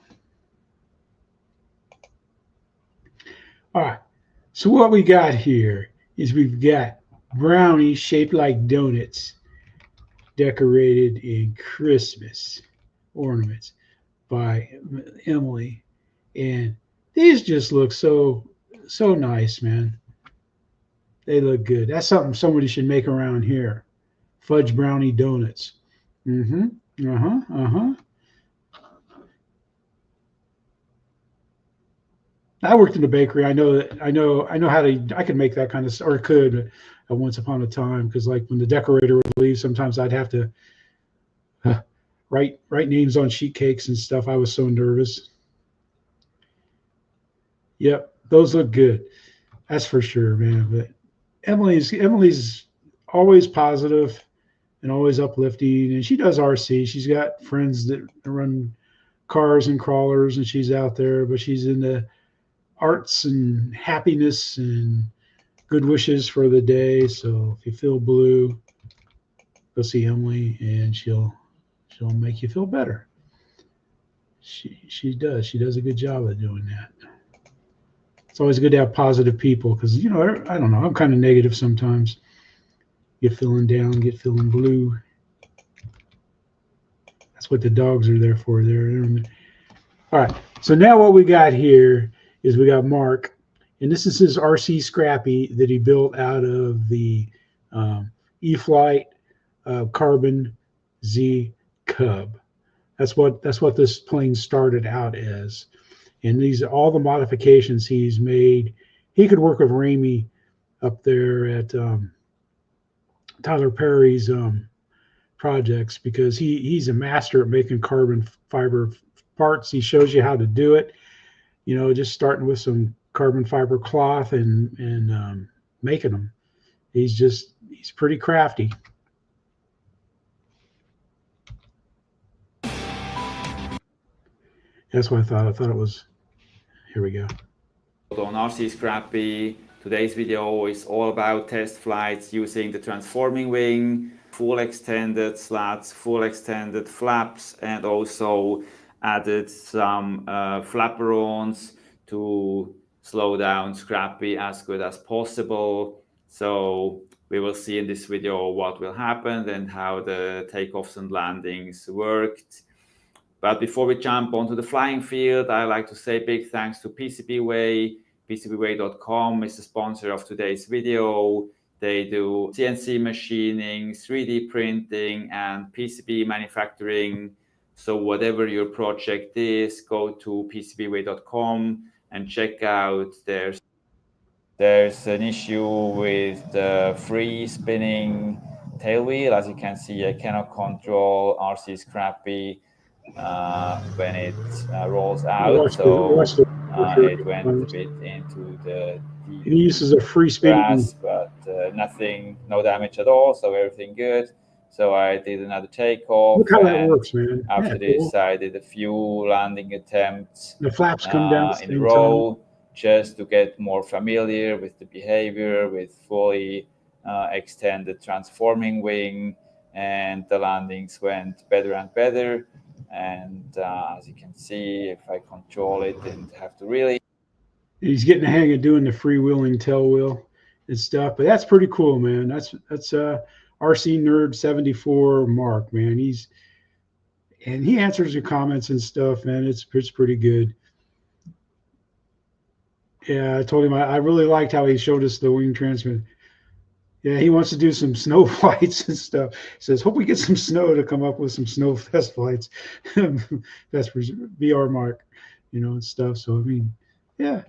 All right, so what we got here is we've got brownies shaped like donuts decorated in Christmas ornaments by Emily, and these just look so nice, man. They look good. That's something somebody should make around here. Fudge brownie donuts. I worked in the bakery. I know how to. I could make that kind of, or could once upon a time, because like when the decorator would leave, sometimes I'd have to write names on sheet cakes and stuff. I was so nervous. Yep, those look good. That's for sure, man. But Emily's always positive and always uplifting, and she does RC. She's got friends that run cars and crawlers, and she's out there, but she's into arts and happiness and good wishes for the day. So if you feel blue, go see Emily, and she'll make you feel better. She does a good job of doing that. It's always good to have positive people, because, you know, I don't know, I'm kind of negative sometimes. Get feeling down, get feeling blue. That's what the dogs are there for. All right, so now what we got here is we got Mark, and this is his RC Scrappy that he built out of the E-Flight Carbon Z Cub. That's what this plane started out as. And these are all the modifications he's made. He could work with Ramey up there at Tyler Perry's projects, because he's a master at making carbon fiber parts. He shows you how to do it, you know, just starting with some carbon fiber cloth and making them. He's pretty crafty. That's what I thought. I thought it was. Here we go. On RC Scrappy, today's video is all about test flights using the transforming wing, full extended slats, full extended flaps, and also added some flaperons to slow down Scrappy as good as possible. So we will see in this video what will happen and how the takeoffs and landings worked. But before we jump onto the flying field, I'd like to say big thanks to PCBWay. PCBWay.com is the sponsor of today's video. They do CNC machining, 3D printing, and PCB manufacturing. So whatever your project is, go to PCBWay.com and check out there's an issue with the free spinning tail wheel. As you can see, I cannot control RC Scrappy when it rolls out, so it went a bit into the deep he uses a free spinning grass, but nothing, no damage at all, so everything good. So I did another takeoff. Look how that works, man. After this, I did a few landing attempts the flaps come down in a row, just to get more familiar with the behavior, with fully extended transforming wing, and the landings went better and better. And as you can see, if I control it, didn't have to really. He's getting the hang of doing the freewheeling tail wheel and stuff, but that's pretty cool, man. That's RC Nerd 74 Mark, man. He answers your comments and stuff, man. It's pretty good. Yeah, I told him I really liked how he showed us the wing transmission. Yeah, he wants to do some snow flights and stuff. He says, hope we get some snow to come up with some snow test flights. That's for VR Mark, you know, and stuff. So, I mean, yeah,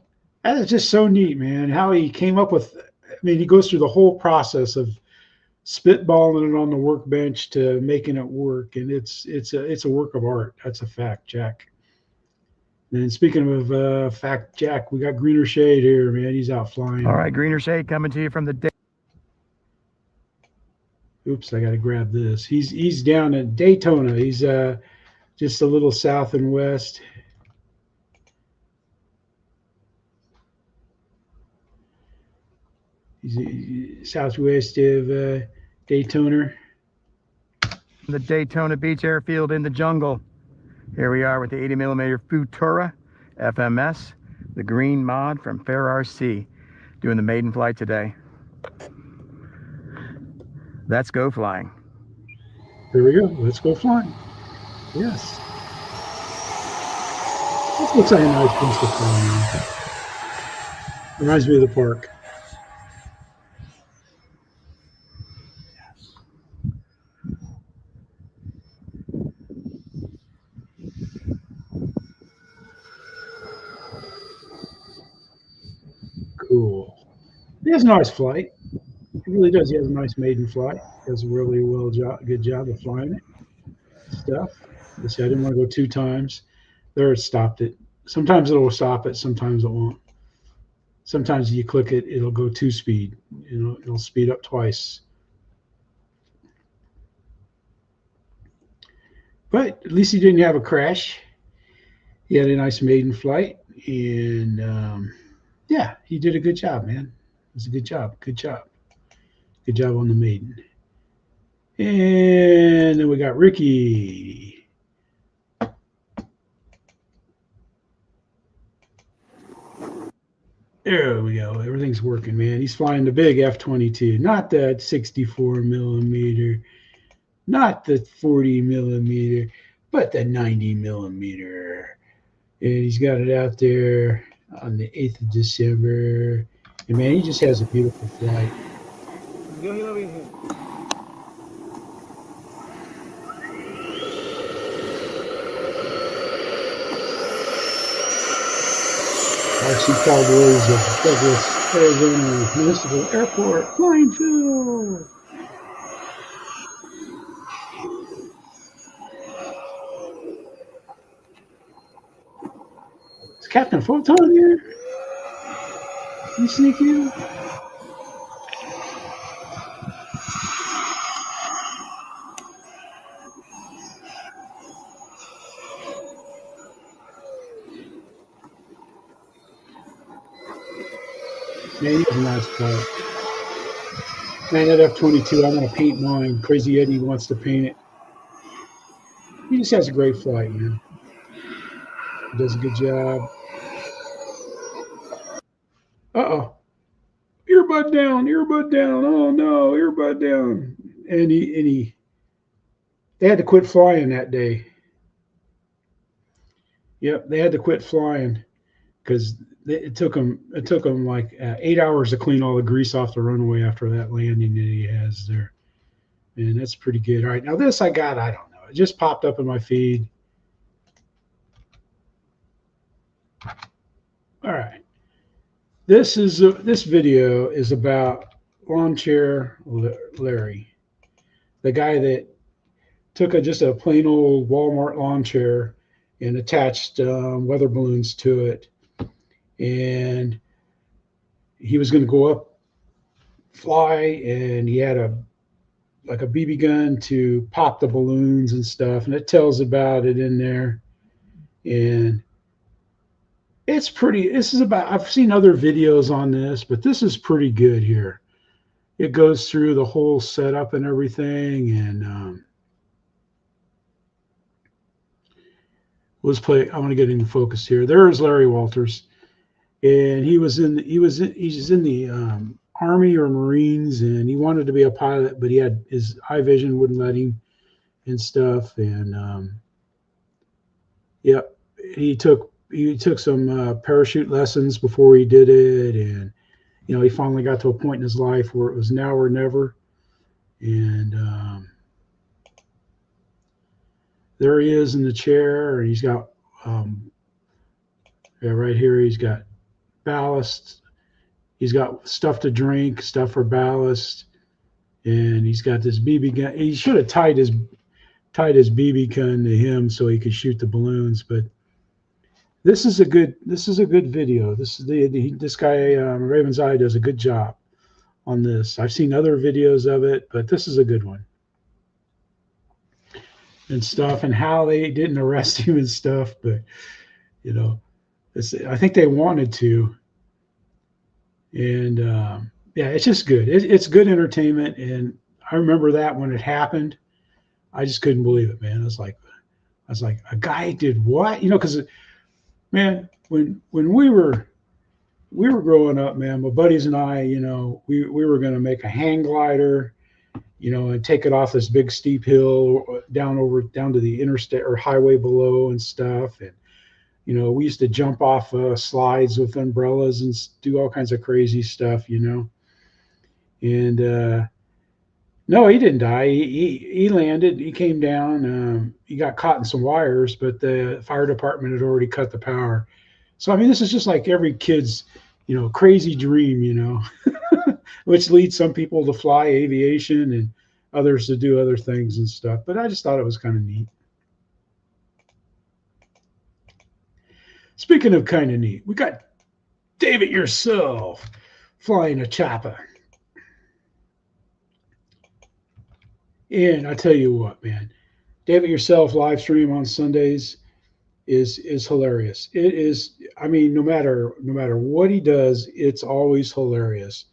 that is just so neat, man. How he came up with, I mean, he goes through the whole process of spitballing it on the workbench to making it work. And it's a work of art. That's a fact, Jack. And speaking of fact, Jack, we got Greener Shade here, man. He's out flying. All right, Greener Shade coming to you from the day. Oops, I got to grab this. He's down at Daytona. He's just a little south and west. He's southwest of Daytona. The Daytona Beach Airfield in the jungle. Here we are with the 80mm Futura FMS, the green mod from FerrarC, doing the maiden flight today. Let's go flying. Here we go. Let's go flying. Yes. This looks like a nice place to fly. Reminds me of the park. Cool. He has a nice flight. He really does. He has a nice maiden flight. Does a really good job of flying it. Stuff. I didn't want to go 2 times. There, it stopped it. Sometimes it'll stop it. Sometimes it won't. Sometimes you click it, it'll go 2-speed. You know, it'll speed up twice. But at least he didn't have a crash. He had a nice maiden flight, and yeah, he did a good job, man. It was a good job. Good job. Good job on the maiden. And then we got Ricky. There we go. Everything's working, man. He's flying the big F-22, not that 64mm, not the 40mm, but the 90mm. And he's got it out there on the 8th of December. And man, he just has a beautiful flight. RC Cowboys of Douglas, Arizona Municipal Airport, flying field. Is Captain Photon here? You sneak in? Man, he has a nice flight. Man, that F-22, I'm going to paint mine. Crazy Eddie wants to paint it. He just has a great flight, man. He does a good job. Uh-oh. Earbud down, earbud down. Oh, no, earbud down. And they had to quit flying that day. Yep, they had to quit flying because it took them like 8 hours to clean all the grease off the runway after that landing that he has there. And that's pretty good. All right, now this I don't know. It just popped up in my feed. All right. This video is about Lawn Chair Larry. the guy that took just a plain old Walmart lawn chair and attached weather balloons to it, and he was going to go up, fly, and he had a BB gun to pop the balloons and stuff, and it tells about it in there. And it's pretty, I've seen other videos on this, but this is pretty good here. It goes through the whole setup and everything, and let's play. I want to get into focus here. There's Larry Walters, and he's in the Army or Marines, and he wanted to be a pilot, but he had his eye vision wouldn't let him and stuff. And yep, he took some parachute lessons before he did it, and he finally got to a point in his life where it was now or never. And there he is in the chair, and he's got right here he's got ballast. He's got stuff to drink, stuff for ballast, and he's got this BB gun. He should have tied his BB gun to him so he could shoot the balloons. But this is a good video. This guy Raven's Eye does a good job on this. I've seen other videos of it, but this is a good one and stuff, and how they didn't arrest him and stuff. But I think they wanted to. And yeah, it's just good. It's good entertainment. And I remember that when it happened, I just couldn't believe it, man. I was like, a guy did what? Because man, when we were growing up, man, my buddies and I, we were going to make a hang glider, and take it off this big steep hill down to the interstate or highway below and stuff. And we used to jump off slides with umbrellas and do all kinds of crazy stuff, And no, he didn't die. He landed. He came down. He got caught in some wires, but the fire department had already cut the power. So I mean, this is just like every kid's, crazy dream, which leads some people to fly aviation and others to do other things and stuff. But I just thought it was kind of neat. Speaking of kind of neat, we got David yourself flying a chopper. And I tell you what, man, David yourself live stream on Sundays is hilarious. It is, I mean, no matter what he does, it's always hilarious.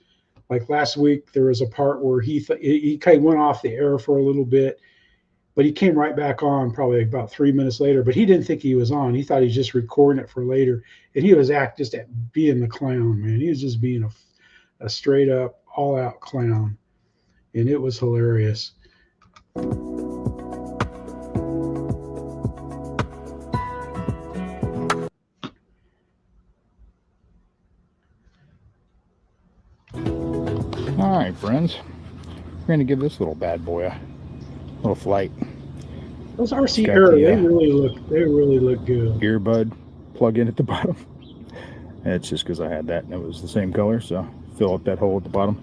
Like last week, there was a part where he kind of went off the air for a little bit, but he came right back on probably about 3 minutes later. But he didn't think he was on. He thought he was just recording it for later. And he was just at being the clown, man. He was just being a straight up, all out clown. And it was hilarious. All right, friends. We're going to give this little bad boy a little flight. Those RC Aero, they really look good. Earbud plug in at the bottom. It's just because I had that and it was the same color, so fill up that hole at the bottom.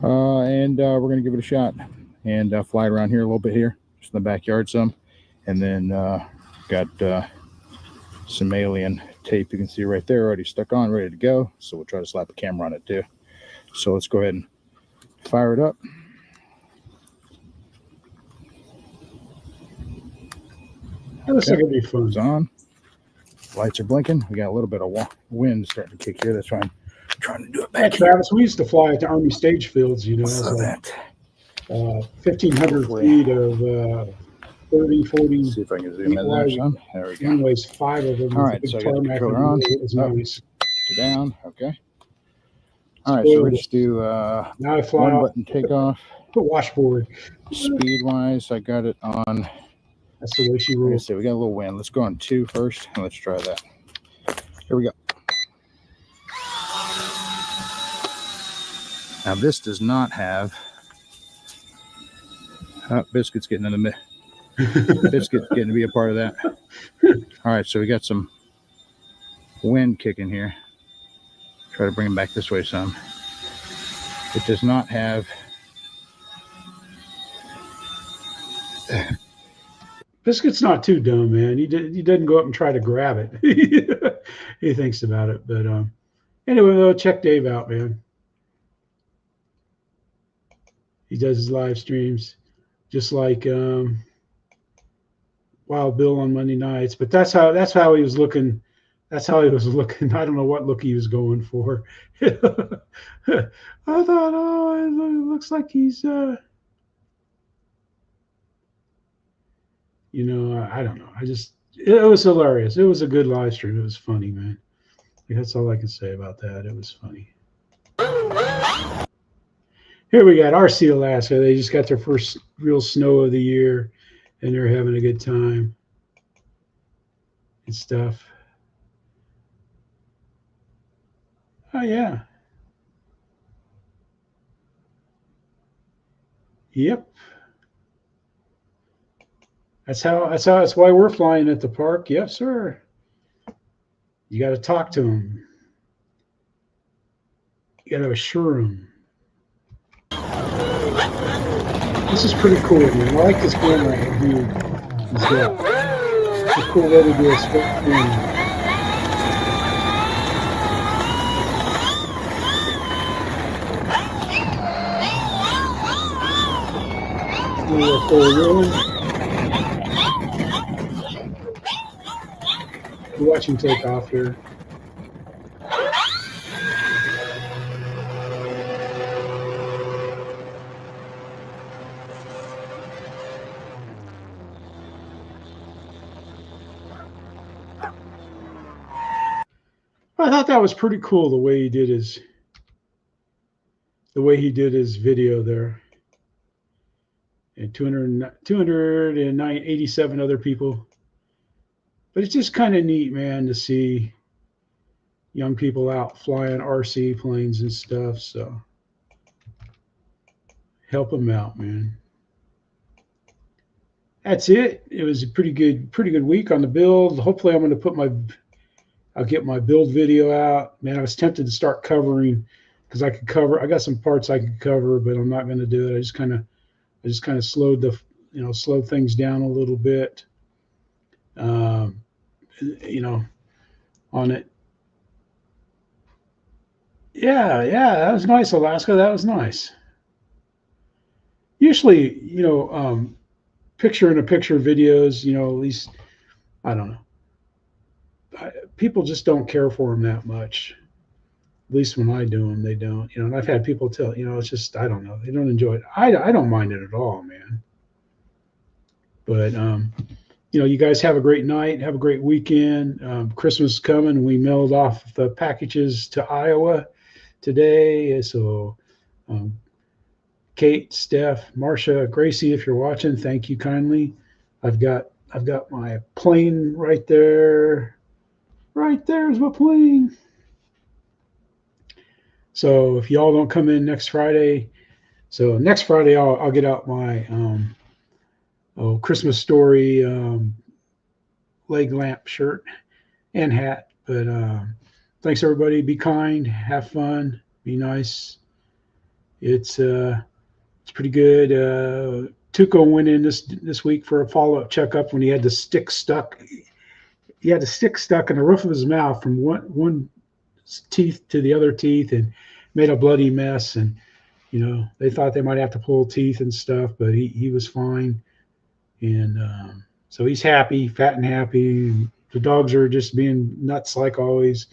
And we're going to give it a shot and fly it around here a little bit here, just in the backyard some. And then got some alien tape you can see right there already stuck on, ready to go. So we'll try to slap a camera on it too. So let's go ahead and fire it up. That looks like it'd be fun. It's on. Lights are blinking. We got a little bit of wind starting to kick here. That's why I'm trying to do it back here. Travis, we used to fly at the Army stage fields, you know. So like, 1,500 feet of 30, 40. See if I can zoom in there, son. There we go. Anyways, 5 of them. All right, so I got the controller on. It was nice. Down, okay. All right, so we'll just do now I fly one button takeoff. The washboard. Speed wise, I got it on. That's the way she rolls. So we got a little wind. Let's go on 2 first, and let's try that. Here we go. Now this does not have. Biscuit's getting in the mix. Biscuit's getting to be a part of that. All right, so we got some wind kicking here. Try to bring him back this way some. It does not have Biscuit's not too dumb, man. He doesn't go up and try to grab it. He thinks about it. But anyway, though, check Dave out, man. He does his live streams just like Wild Bill on Monday nights. But that's how he was looking. That's how he was looking. I don't know what look he was going for. I thought, oh, it looks like he's you know, I don't know. It was hilarious. It was a good live stream. It was funny, man. That's all I can say about that. It was funny. Here we got RC Alaska. They just got their first real snow of the year, and they're having a good time and stuff. Oh yeah. Yep. That's why we're flying at the park. Yes, sir. You got to talk to them. You got to assure them. This is pretty cool, man. I like this camera view. He's got. It's a cool way to do a split screen. We're watching takeoff here. I thought that was pretty cool the way he did his video there. And 287 other people. But it's just kind of neat, man, to see young people out flying RC planes and stuff. So help them out, man. That's it. It was a pretty good week on the build. Hopefully I'm going to I'll get my build video out. Man, I was tempted to start covering because I got some parts I could cover, but I'm not going to do it. I just kind of slowed things down a little bit, on it. Yeah, that was nice, Alaska. That was nice. Usually, picture-in-a-picture videos, at least, I don't know. People just don't care for them that much. At least when I do them, they don't. And I've had people tell, it's just, I don't know. They don't enjoy it. I don't mind it at all, man. But, you guys have a great night. Have a great weekend. Christmas is coming. We mailed off the packages to Iowa today. So, Kate, Steph, Marcia, Gracie, if you're watching, thank you kindly. I've got my plane right there. Right there's my plane. So if y'all don't come in next Friday, I'll get out my Christmas Story leg lamp shirt and hat. But thanks everybody. Be kind, have fun, be nice. It's pretty good. Tuco went in this week for a follow-up checkup when he had the stick stuck. He had the stick stuck in the roof of his mouth from one teeth to the other teeth and made a bloody mess. And they thought they might have to pull teeth and stuff, but he was fine. And so he's happy, fat and happy. The dogs are just being nuts like always.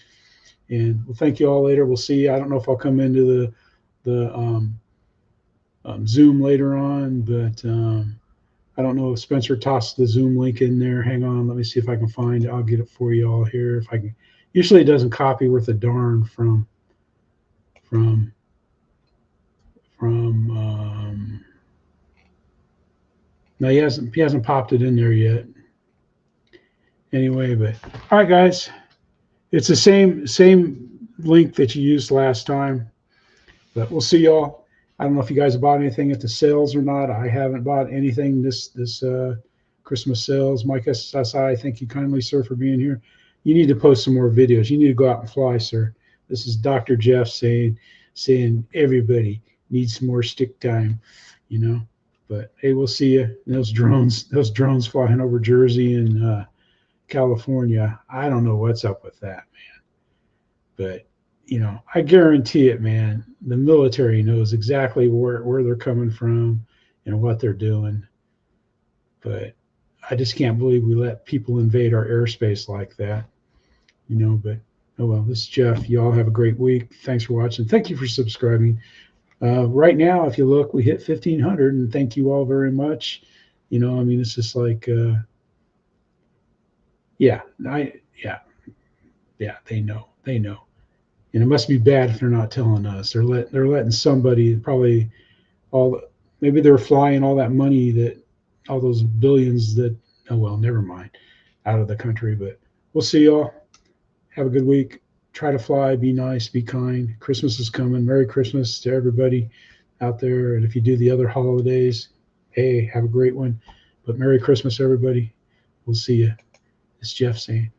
And we'll thank you all later. We'll see. I don't know if I'll come into the Zoom later on, but I don't know if Spencer tossed the Zoom link in there. Hang on, let me see if I can find it. I'll get it for you all here if I can. Usually it doesn't copy worth a darn from no, he hasn't popped it in there yet. Anyway, but all right, guys, it's the same link that you used last time, but we'll see y'all. I don't know if you guys have bought anything at the sales or not. I haven't bought anything this Christmas sales. Mike SSI, thank you kindly, sir, for being here. You need to post some more videos. You need to go out and fly, sir. This is Dr. Jeff saying everybody needs more stick time, But But hey, we'll see you. Those drones flying over Jersey and California. I don't know what's up with that, man. But you know, I guarantee it, man. The military knows exactly where they're coming from and what they're doing. But I just can't believe we let people invade our airspace like that. You know, but oh well. This is Jeff. You all have a great week. Thanks for watching. Thank you for subscribing. Right now, if you look, we hit 1,500, and thank you all very much. You know, I mean, it's just like, yeah, they know, and it must be bad if they're not telling us. They're letting somebody probably maybe they're flying all that money that all those billions that, oh well, never mind, out of the country. But we'll see y'all. Have a good week. Try to fly, be nice, be kind. Christmas is coming. Merry Christmas to everybody out there. And if you do the other holidays, hey, have a great one. But Merry Christmas, everybody. We'll see you. It's Jeff saying.